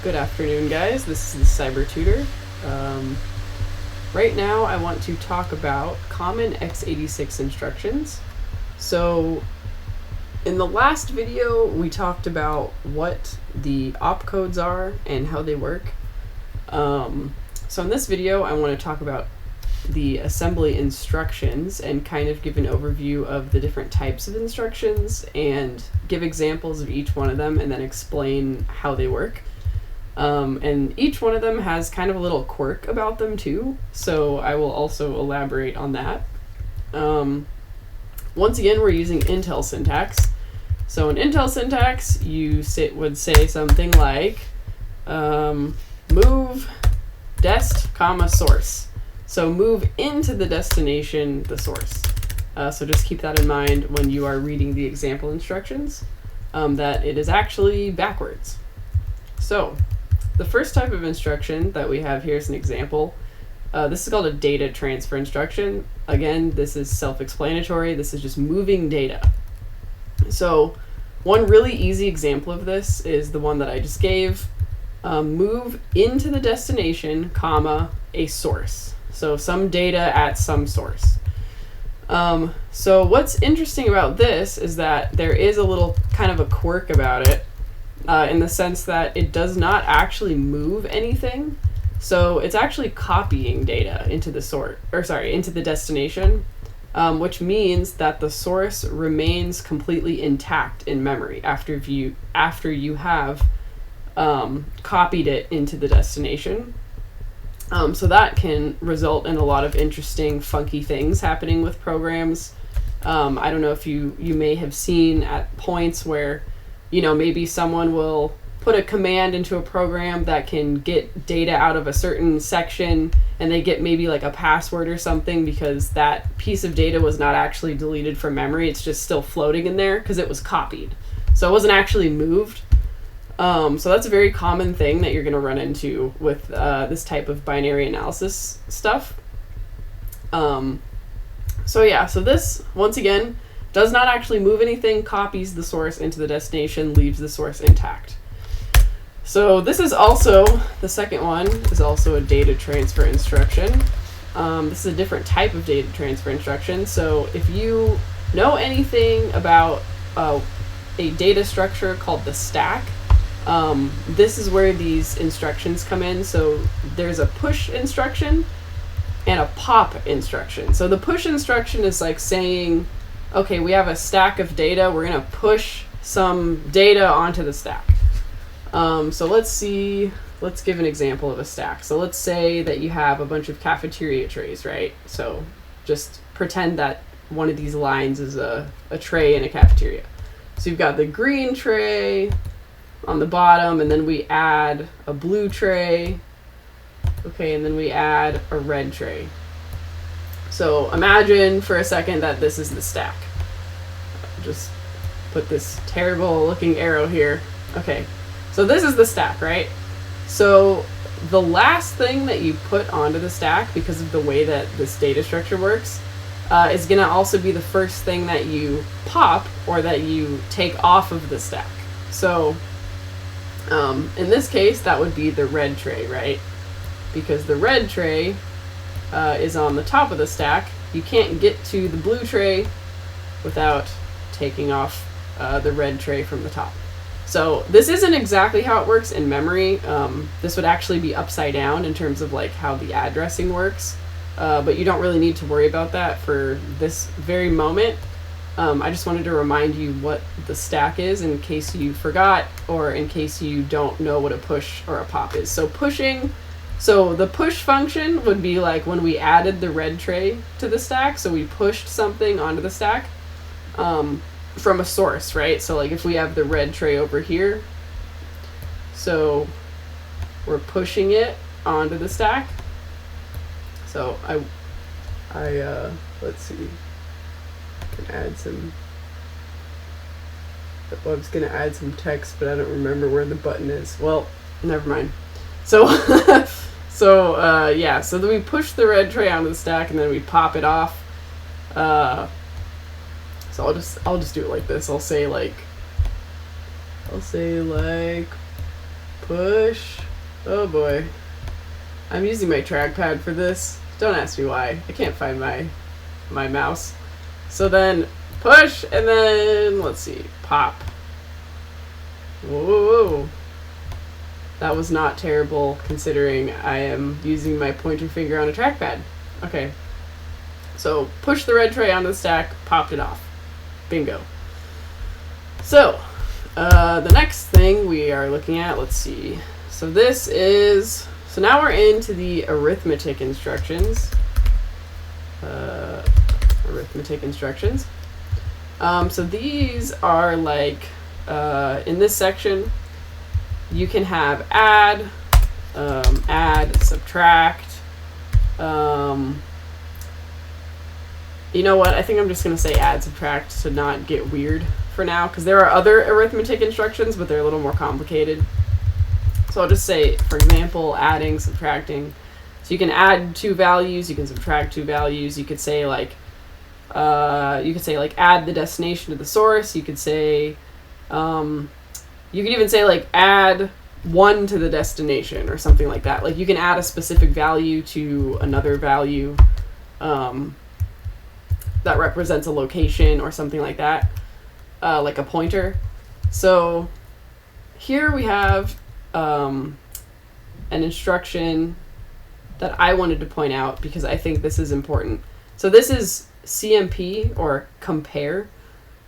Good afternoon, guys. This is the Cyber Tutor. Right now, I want to talk about common x86 instructions. So, in the last video, we talked about what the opcodes are and how they work. So in this video, I want to talk about the assembly instructions and kind of give an overview of the different types of instructions and give examples of each one of them and then explain how they work. And each one of them has kind of a little quirk about them too, so I will also elaborate on that. Once again, we're using Intel syntax. So in Intel syntax, you would say something like move dest, comma, source. So move into the destination, the source. So just keep that in mind when you are reading the example instructions, that it is actually backwards. So the first type of instruction that we have here is an example. This is called a data transfer instruction. Again, this is self-explanatory. This is just moving data. So one really easy example of this is the one that I just gave. Move into the destination, comma, a source. So some data at some source. So what's interesting about this is that there is a little kind of a quirk about it. In the sense that it does not actually move anything. So it's actually copying data into the destination, which means that the source remains completely intact in memory after you have copied it into the destination. So that can result in a lot of interesting, funky things happening with programs. I don't know if you may have seen at points where maybe someone will put a command into a program that can get data out of a certain section and they get maybe like a password or something because that piece of data was not actually deleted from memory. It's just still floating in there because it was copied. So it wasn't actually moved. So that's a very common thing that you're going to run into with this type of binary analysis stuff. So this, once again, does not actually move anything, copies the source into the destination, leaves the source intact. So this is also, the second one is also a data transfer instruction. This is a different type of data transfer instruction. So if you know anything about a data structure called the stack, this is where these instructions come in. So there's a push instruction and a pop instruction. So the push instruction is like saying, okay, we have a stack of data. We're going to push some data onto the stack. So let's give an example of a stack. So let's say that you have a bunch of cafeteria trays, right? So just pretend that one of these lines is a tray in a cafeteria. So you've got the green tray on the bottom, and then we add a blue tray. Okay, and then we add a red tray. So imagine for a second that this is the stack. Just put this terrible looking arrow here. Okay, so this is the stack, right? So the last thing that you put onto the stack, because of the way that this data structure works, is going to also be the first thing that you pop or that you take off of the stack. So in this case, that would be the red tray, right? Because the red tray is on the top of the stack. You can't get to the blue tray without taking off the red tray from the top. So this isn't exactly how it works in memory. This would actually be upside down in terms of like how the addressing works. But you don't really need to worry about that for this very moment. I just wanted to remind you what the stack is in case you forgot or in case you don't know what a push or a pop is. So the push function would be like when we added the red tray to the stack. So we pushed something onto the stack from a source, right? So like if we have the red tray over here, so we're pushing it onto the stack. So I let's see, I can add some, I was gonna add some text, but I don't remember where the button is. Well, never mind. So so then we push the red tray onto the stack and then we pop it off. So I'll just do it like this. I'll say like push. Oh boy. I'm using my trackpad for this. Don't ask me why. I can't find my mouse. So then push, and then let's see, pop. Whoa. That was not terrible considering I am using my pointer finger on a trackpad. Okay. So push the red tray onto the stack, popped it off. Bingo. So the next thing we are looking at, let's see. So so now we're into the arithmetic instructions. So these are like, in this section, you can have add, subtract. You know what? I think I'm just going to say add, subtract to not get weird for now, because there are other arithmetic instructions, but they're a little more complicated. So I'll just say, for example, adding, subtracting. So you can add two values, you can subtract two values. You could say like add the destination to the source. You could say, you could even say like add 1 to the destination or something like that. Like you can add a specific value to another value that represents a location or something like that, like a pointer. So here we have an instruction that I wanted to point out because I think this is important. So this is CMP, or compare.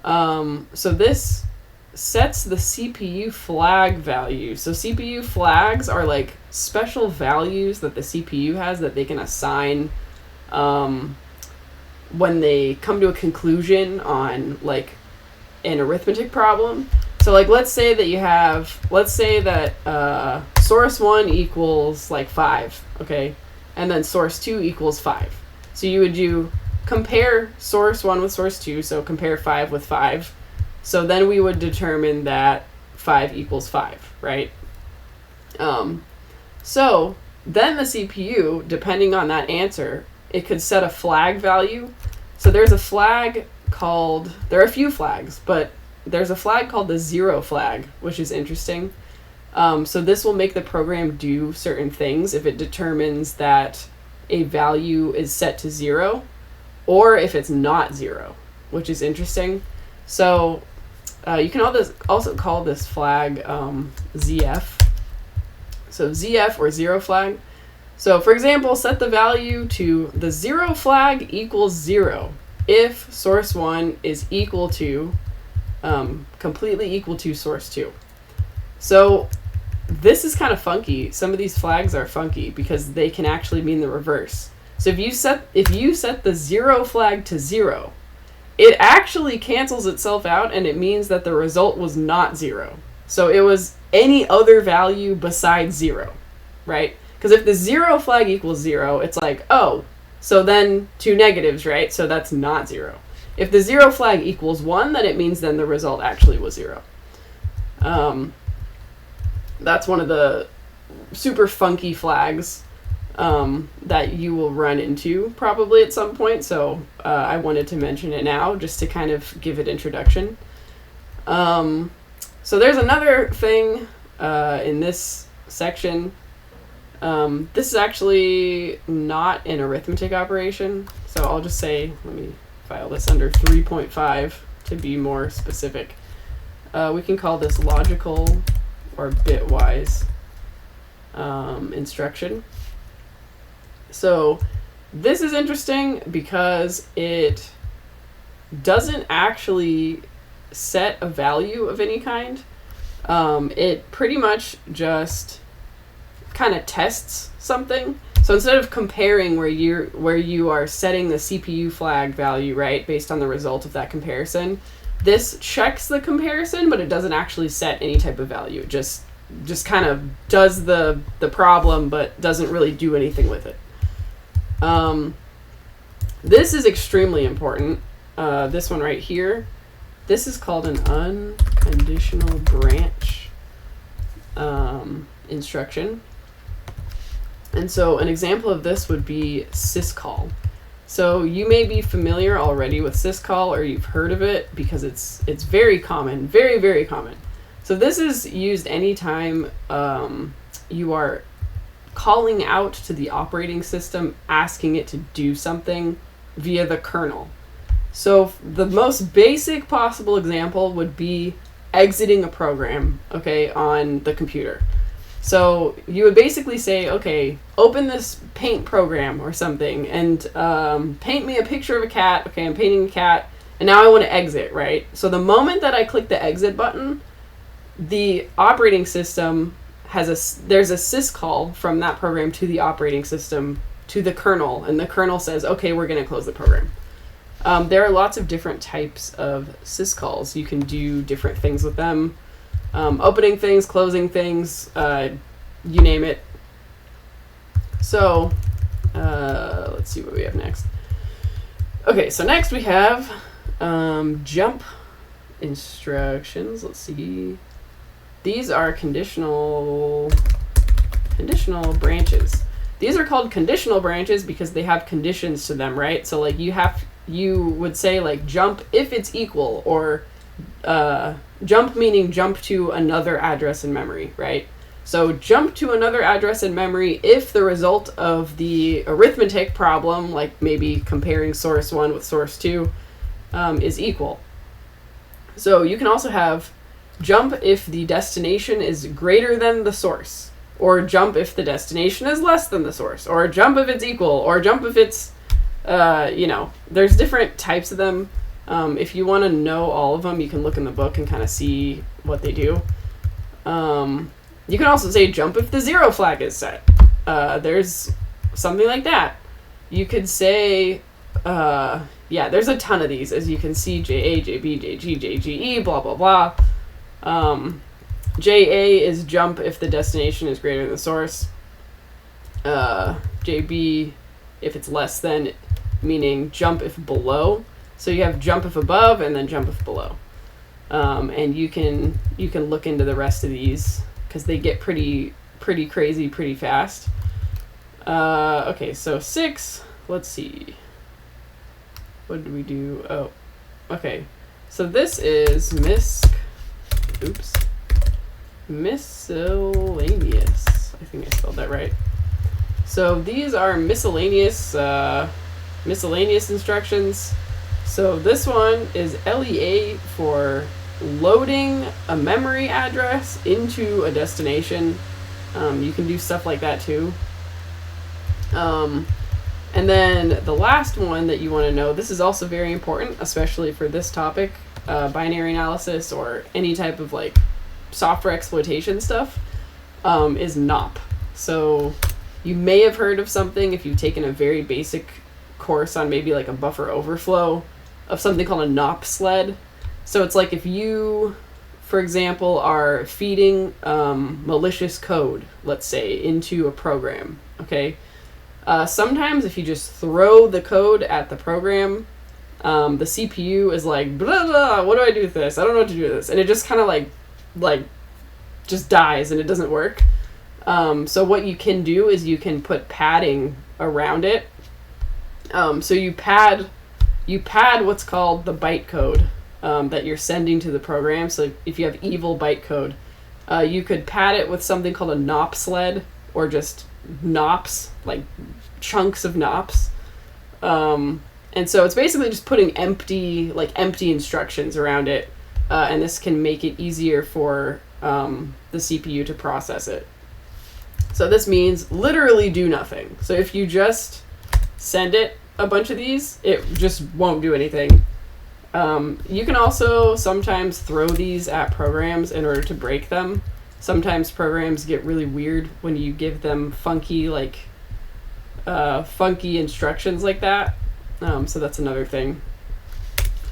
So this sets the CPU flag value. So CPU flags are like special values that the CPU has that they can assign when they come to a conclusion on like an arithmetic problem. So like let's say that source 1 equals like 5, okay? And then source 2 equals 5. So you would do compare source 1 with source 2, so compare 5 with 5. So then we would determine that 5 equals 5, right? So then the CPU, depending on that answer, it could set a flag value. So there are a few flags, but there's a flag called the 0 flag, which is interesting. So this will make the program do certain things if it determines that a value is set to 0, or if it's not 0, which is interesting. So you can also call this flag ZF. So ZF, or 0 flag. So for example, set the value to the 0 flag equals 0 if source 1 is equal to, completely equal to source 2. So this is kind of funky. Some of these flags are funky because they can actually mean the reverse. So if you set the 0 flag to 0, it actually cancels itself out and it means that the result was not 0. So it was any other value besides 0, right? Because if the 0 flag equals 0, it's like, oh, so then two negatives, right? So that's not 0. If the 0 flag equals 1, then it means then the result actually was 0. That's one of the super funky flags that you will run into probably at some point. So I wanted to mention it now just to kind of give it introduction. So there's another thing in this section. This is actually not an arithmetic operation. So I'll just say, let me file this under 3.5 to be more specific. We can call this logical or bitwise instruction. So this is interesting because it doesn't actually set a value of any kind. It pretty much just kind of tests something. So instead of comparing where you are setting the CPU flag value, right, based on the result of that comparison, this checks the comparison, but it doesn't actually set any type of value. It just kind of does the problem, but doesn't really do anything with it. This is extremely important. This one right here. This is called an unconditional branch instruction. And so an example of this would be syscall. So you may be familiar already with syscall, or you've heard of it because it's very common, very, very common. So this is used anytime you are calling out to the operating system, asking it to do something via the kernel. So the most basic possible example would be exiting a program, okay, on the computer. So you would basically say, okay, open this paint program or something and paint me a picture of a cat. Okay, I'm painting a cat, and now I want to exit, right? So the moment that I click the exit button, the operating system there's a syscall from that program to the operating system to the kernel, and the kernel says, okay, we're going to close the program. There are lots of different types of syscalls. You can do different things with them. Opening things, closing things, you name it. So, let's see what we have next. Okay, so next we have jump instructions. Let's see. These are conditional branches. These are called conditional branches because they have conditions to them, right? So like you would say like jump if it's equal, or jump meaning jump to another address in memory, right? So jump to another address in memory if the result of the arithmetic problem, like maybe comparing source 1 with source 2, is equal. So you can also have jump if the destination is greater than the source, or jump if the destination is less than the source, or jump if it's equal, or jump if it's, there's different types of them. If you want to know all of them, you can look in the book and kind of see what they do. You can also say jump if the 0 flag is set. There's something like that. You could say, there's a ton of these, as you can see, JA, JB, JG, JGE, blah, blah, blah. JA is jump if the destination is greater than the source. JB, if it's less than, meaning jump if below. So you have jump if above and then jump if below. And you can look into the rest of these because they get pretty crazy pretty fast. Okay, so 6, let's see. What did we do? Oh, okay. So this is miscellaneous. I think I spelled that right. So these are miscellaneous instructions. So this one is LEA for loading a memory address into a destination. You can do stuff like that too. And then the last one that you want to know, this is also very important, especially for this topic, binary analysis or any type of like software exploitation stuff, is NOP. So you may have heard of something if you've taken a very basic course on maybe like a buffer overflow, of something called a NOP sled. So it's like if you, for example, are feeding malicious code, let's say, into a program, okay? Sometimes if you just throw the code at the program, the CPU is like, blah, blah, what do I do with this? I don't know what to do with this. And it just kind of like just dies and it doesn't work. So what you can do is you can put padding around it. So you pad what's called the bytecode that you're sending to the program. So if you have evil bytecode, you could pad it with something called a NOP sled, or just NOPs, like chunks of NOPs. And so it's basically just putting empty instructions around it, and this can make it easier for the CPU to process it. So this means literally do nothing. So if you just send it a bunch of these, it just won't do anything. You can also sometimes throw these at programs in order to break them. Sometimes programs get really weird when you give them funky instructions like that. So that's another thing.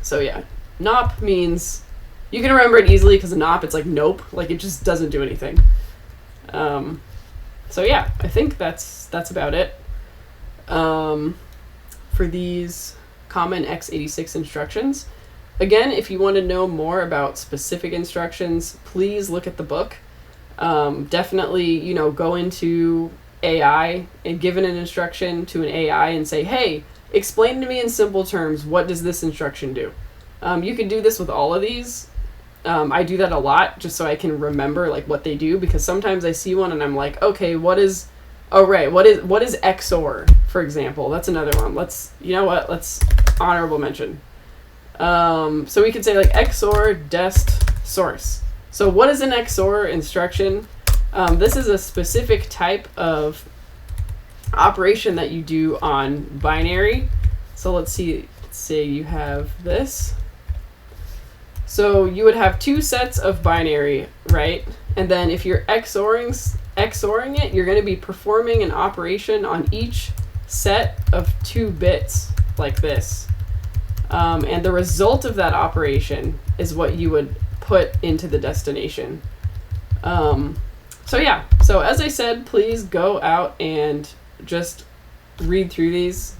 So yeah, NOP means, you can remember it easily because NOP, it's like nope, like it just doesn't do anything. So yeah, I think that's about it. For these common x86 instructions. Again, if you want to know more about specific instructions, please look at the book. Definitely, go into AI and give an instruction to an AI and say, hey, explain to me in simple terms, what does this instruction do? You can do this with all of these. I do that a lot just so I can remember like what they do, because sometimes I see one and I'm like, okay, what is XOR, for example? That's another one. Let's honorable mention. So we could say like XOR dest source. So what is an XOR instruction? This is a specific type of operation that you do on binary. So let's say you have this. So you would have two sets of binary, right? And then if you're XORing it, you're going to be performing an operation on each set of 2 bits like this. And the result of that operation is what you would put into the destination. So as I said, please go out and just read through these.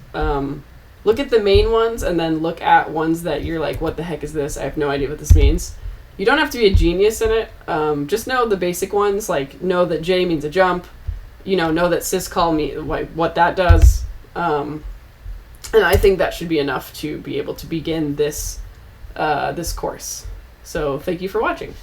Look at the main ones and then look at ones that you're like, what the heck is this? I have no idea what this means. You don't have to be a genius in it. Just know the basic ones, like know that J means a jump, know that syscall what that does. And I think that should be enough to be able to begin this course. So thank you for watching.